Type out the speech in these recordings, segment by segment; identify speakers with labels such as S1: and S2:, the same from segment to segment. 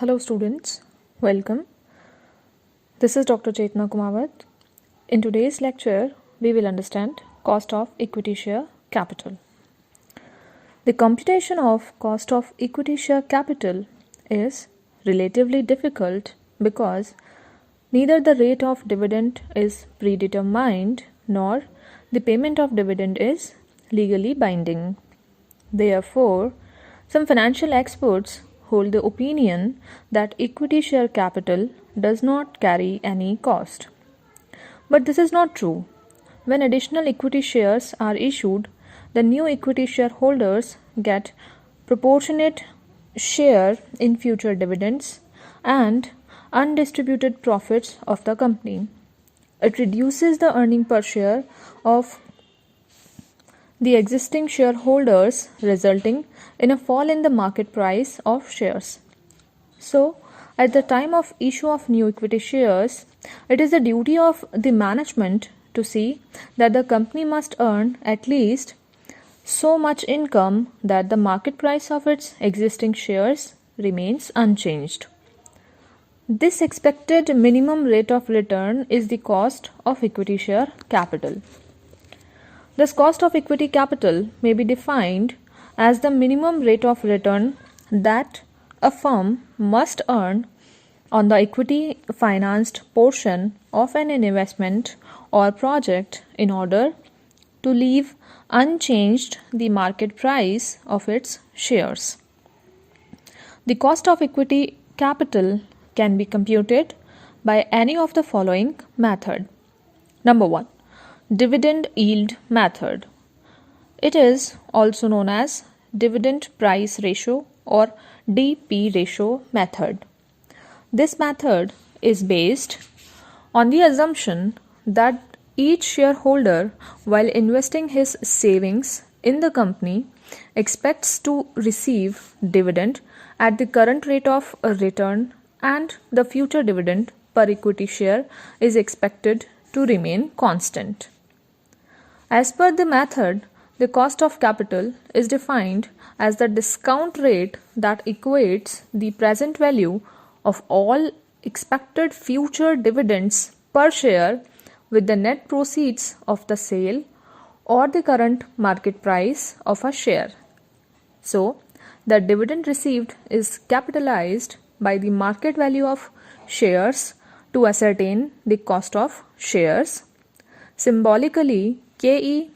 S1: Hello students, welcome. This is Dr. Chetna Kumawat. In today's lecture, we will understand cost of equity share capital. The computation of cost of equity share capital is relatively difficult because neither the rate of dividend is predetermined nor the payment of dividend is legally binding. Therefore, some financial experts hold the opinion that equity share capital does not carry any cost. But this is not true. When additional equity shares are issued, the new equity shareholders get proportionate share in future dividends and undistributed profits of the company. It reduces the earning per share of the existing shareholders, resulting in a fall in the market price of shares. So, at the time of issue of new equity shares, it is the duty of the management to see that the company must earn at least so much income that the market price of its existing shares remains unchanged. This expected minimum rate of return is the cost of equity share capital. This cost of equity capital may be defined as the minimum rate of return that a firm must earn on the equity financed portion of an investment or project in order to leave unchanged the market price of its shares. The cost of equity capital can be computed by any of the following method. Number 1. Dividend yield method. It is also known as dividend price ratio or DP ratio method. This method is based on the assumption that each shareholder, while investing his savings in the company, expects to receive dividend at the current rate of return, and the future dividend per equity share is expected to remain constant. As per the method, the cost of capital is defined as the discount rate that equates the present value of all expected future dividends per share with the net proceeds of the sale or the current market price of a share. So, the dividend received is capitalized by the market value of shares to ascertain the cost of shares. Symbolically, KE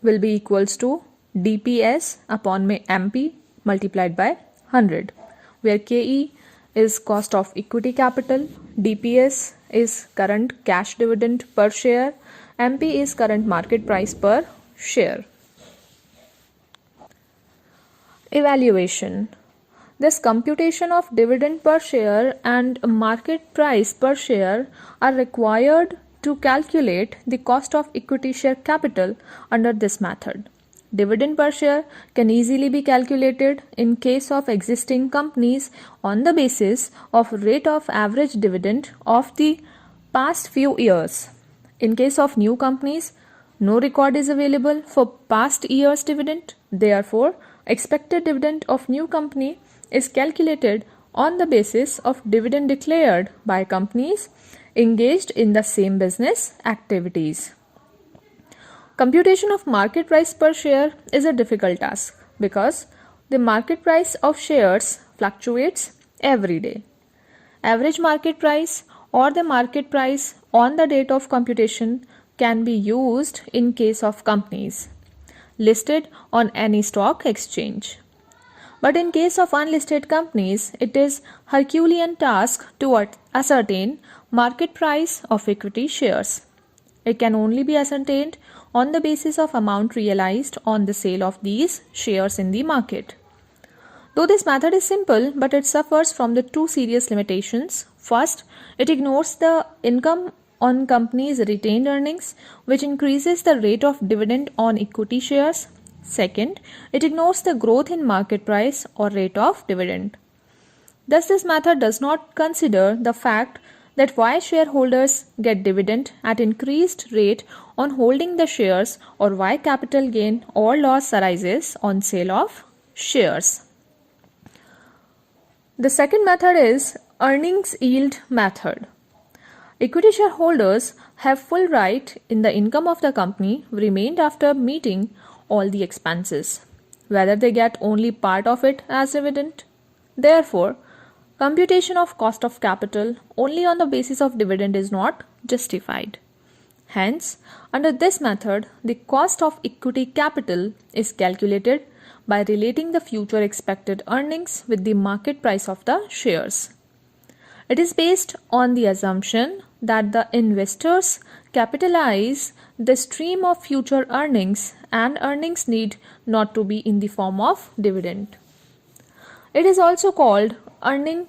S1: will be equals to DPS upon MP multiplied by 100, where KE is cost of equity capital, DPS is current cash dividend per share, MP is current market price per share. Evaluation. This computation of dividend per share and market price per share are required to calculate the cost of equity share capital under this method. Dividend per share can easily be calculated in case of existing companies on the basis of rate of average dividend of the past few years. In case of new companies, no record is available for past year's dividend. Therefore, expected dividend of new company is calculated on the basis of dividend declared by companies engaged in the same business activities. Computation of market price per share is a difficult task because the market price of shares fluctuates every day. Average market price or the market price on the date of computation can be used in case of companies listed on any stock exchange. But in case of unlisted companies, it is Herculean task to ascertain market price of equity shares. It can only be ascertained on the basis of amount realized on the sale of these shares in the market. Though this method is simple, but it suffers from the two serious limitations. First, it ignores the income on companies' retained earnings, which increases the rate of dividend on equity shares. Second, it ignores the growth in market price or rate of dividend. Thus, this method does not consider the fact that why shareholders get dividend at increased rate on holding the shares or why capital gain or loss arises on sale of shares. The second method is earnings yield method. Equity shareholders have full right in the income of the company remained after meeting all the expenses, whether they get only part of it as dividend. Therefore, computation of cost of capital only on the basis of dividend is not justified. Hence, under this method, the cost of equity capital is calculated by relating the future expected earnings with the market price of the shares. It is based on the assumption that the investors capitalize the stream of future earnings and earnings need not to be in the form of dividend. It is also called earning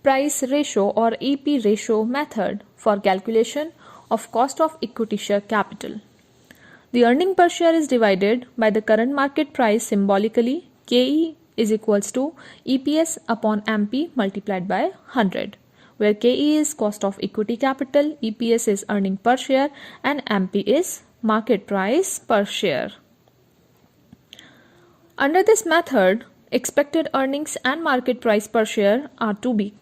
S1: price ratio or EP ratio method for calculation of cost of equity share capital. The earning per share is divided by the current market price symbolically. KE is equals to EPS upon MP multiplied by 100, where KE is cost of equity capital, EPS is earning per share, and MP is market price per share. Under this method, expected earnings and market price per share are to be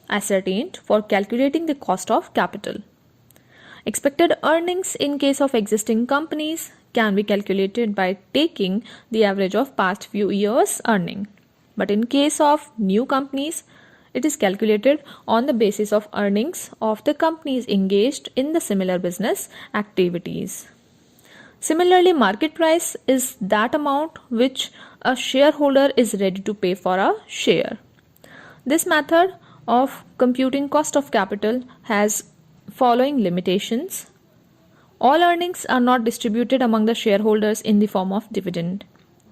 S1: ascertained for calculating the cost of capital. Expected earnings in case of existing companies can be calculated by taking the average of past few years' earning. But in case of new companies, it is calculated on the basis of earnings of the companies engaged in the similar business activities. Similarly, market price is that amount which a shareholder is ready to pay for a share. This method of computing cost of capital has following limitations. All earnings are not distributed among the shareholders in the form of dividend.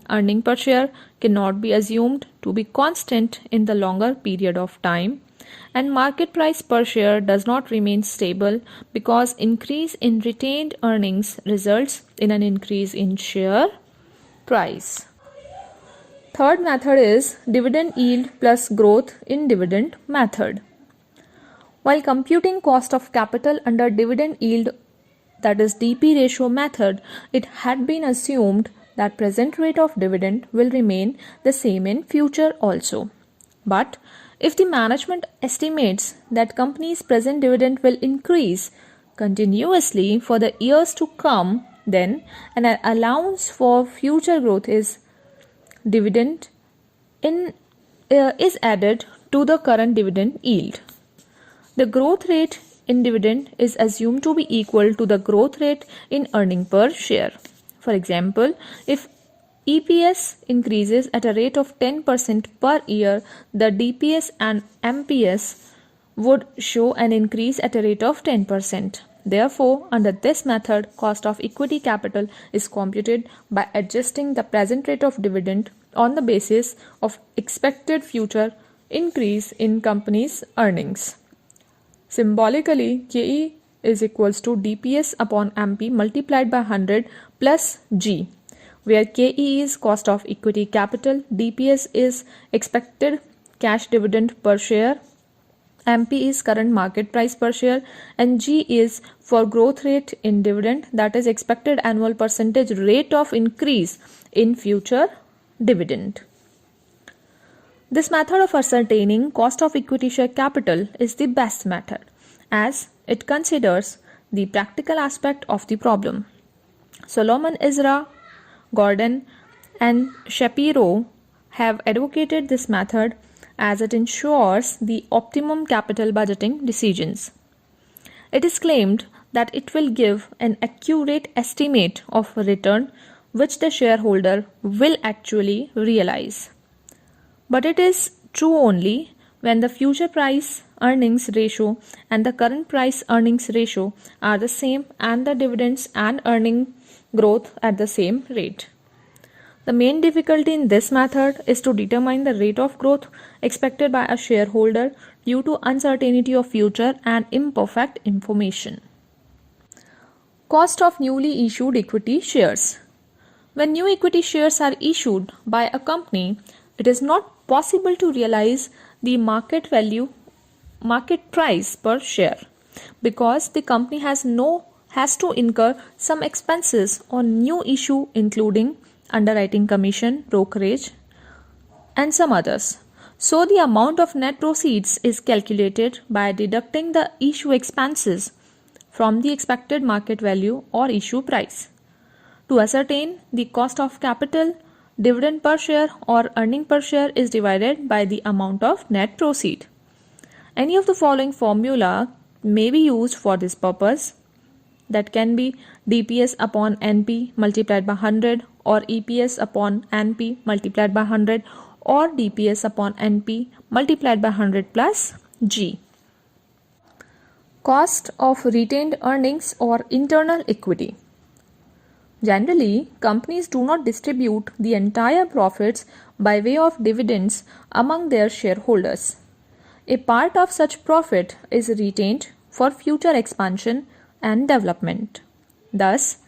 S1: Earning per share cannot be assumed to be constant in the longer period of time, and market price per share does not remain stable because increase in retained earnings results in an increase in share price. Third method is dividend yield plus growth in dividend method. While computing cost of capital under dividend yield, that is DP ratio method, it had been assumed that present rate of dividend will remain the same in future also. But if the management estimates that company's present dividend will increase continuously for the years to come, then an allowance for future growth is added to the current dividend yield. The growth rate in dividend is assumed to be equal to the growth rate in earning per share. For example, if EPS increases at a rate of 10% per year, the DPS and MPS would show an increase at a rate of 10%. Therefore, under this method, cost of equity capital is computed by adjusting the present rate of dividend on the basis of expected future increase in company's earnings. Symbolically, KE is equals to DPS upon MP multiplied by 100 plus G, where KE is cost of equity capital, DPS is expected cash dividend per share, MP is current market price per share, and G is for growth rate in dividend, that is expected annual percentage rate of increase in future dividend. This method of ascertaining cost of equity share capital is the best method as it considers the practical aspect of the problem. Solomon Isra, Gordon, and Shapiro have advocated this method as it ensures the optimum capital budgeting decisions. It is claimed that it will give an accurate estimate of return which the shareholder will actually realize. But it is true only when the future price earnings ratio and the current price earnings ratio are the same and the dividends and earning growth at the same rate. The main difficulty in this method is to determine the rate of growth expected by a shareholder due to uncertainty of future and imperfect information. Cost of newly issued equity shares. When new equity shares are issued by a company, it is not possible to realize the market price per share because the company has to incur some expenses on new issue including underwriting commission, brokerage, and some others. So the amount of net proceeds is calculated by deducting the issue expenses from the expected market value or issue price. To ascertain the cost of capital, dividend per share or earning per share is divided by the amount of net proceed. Any of the following formula may be used for this purpose. That can be DPS upon NP multiplied by 100 or EPS upon NP multiplied by 100 or DPS upon NP multiplied by 100 plus G. Cost of retained earnings or internal equity. Generally, companies do not distribute the entire profits by way of dividends among their shareholders. A part of such profit is retained for future expansion and development. Thus,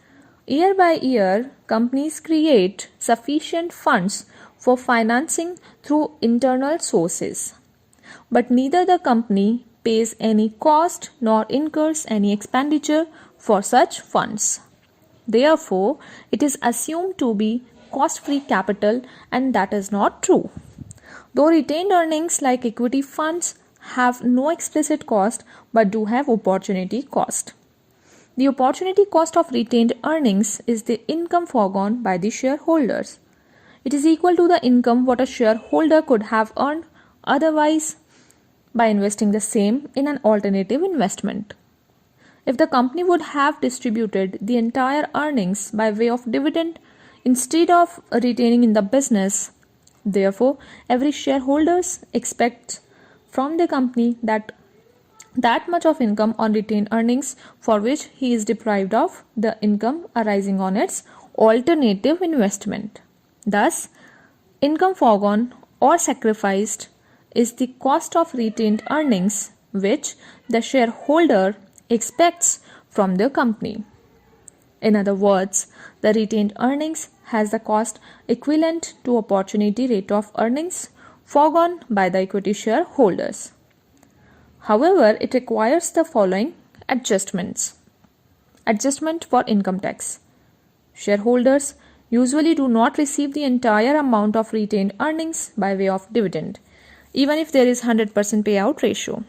S1: year by year, companies create sufficient funds for financing through internal sources. But neither the company pays any cost nor incurs any expenditure for such funds. Therefore, it is assumed to be cost-free capital, and that is not true. Though retained earnings like equity funds have no explicit cost but do have opportunity cost. The opportunity cost of retained earnings is the income foregone by the shareholders. It is equal to the income what a shareholder could have earned otherwise by investing the same in an alternative investment. If the company would have distributed the entire earnings by way of dividend instead of retaining in the business, therefore, every shareholder expects from the company that much of income on retained earnings for which he is deprived of the income arising on its alternative investment. Thus, income foregone or sacrificed is the cost of retained earnings which the shareholder expects from the company. In other words, the retained earnings has the cost equivalent to opportunity rate of earnings foregone by the equity shareholders. However, it requires the following adjustments. Adjustment for income tax. Shareholders usually do not receive the entire amount of retained earnings by way of dividend, even if there is 100% payout ratio.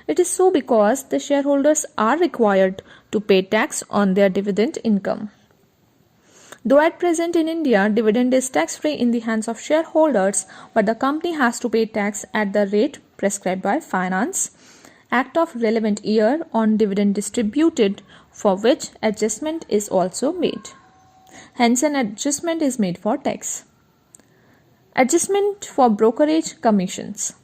S1: It is so because the shareholders are required to pay tax on their dividend income. Though at present in India, dividend is tax-free in the hands of shareholders, but the company has to pay tax at the rate prescribed by Finance Act of relevant year on dividend distributed, for which adjustment is also made. Hence, an adjustment is made for tax. Adjustment for brokerage commissions.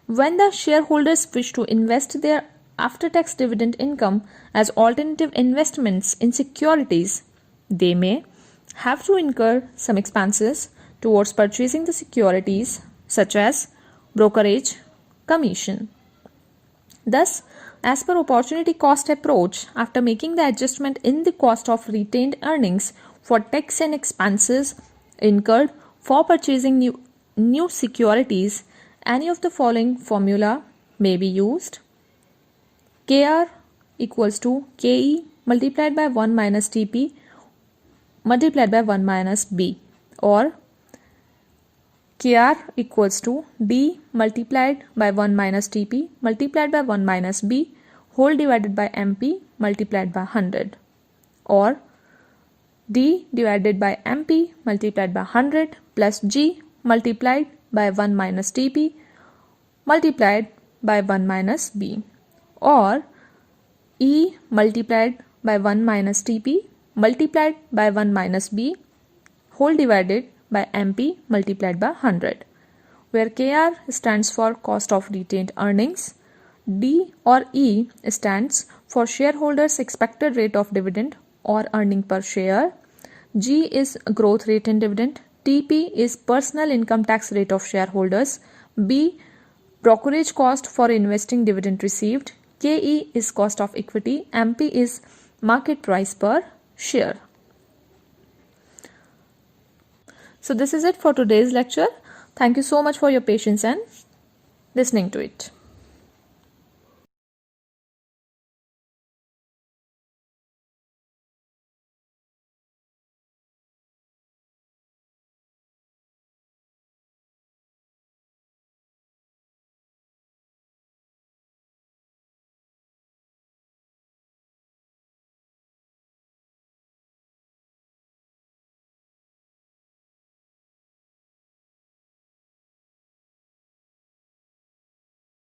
S1: When the shareholders wish to invest their after-tax dividend income as alternative investments in securities, they may have to incur some expenses towards purchasing the securities, such as brokerage commission. Thus, as per opportunity cost approach, after making the adjustment in the cost of retained earnings for tax and expenses incurred for purchasing new securities, any of the following formula may be used. KR equals to KE multiplied by 1 minus TP multiplied by 1 minus B, or KR equals to D multiplied by 1 minus TP multiplied by 1 minus B whole divided by MP multiplied by 100, or D divided by MP multiplied by 100 plus G multiplied by 1 minus TP multiplied by 1 minus B, or E multiplied by 1 minus TP multiplied by 1 minus B whole divided by MP multiplied by 100, where KR stands for cost of retained earnings, D or E stands for shareholders' expected rate of dividend or earning per share, G is growth rate in dividend, TP is personal income tax rate of shareholders, B brokerage cost for investing dividend received, KE is cost of equity, MP is market price per share. So this is it for today's lecture. Thank you so much for your patience and listening to it.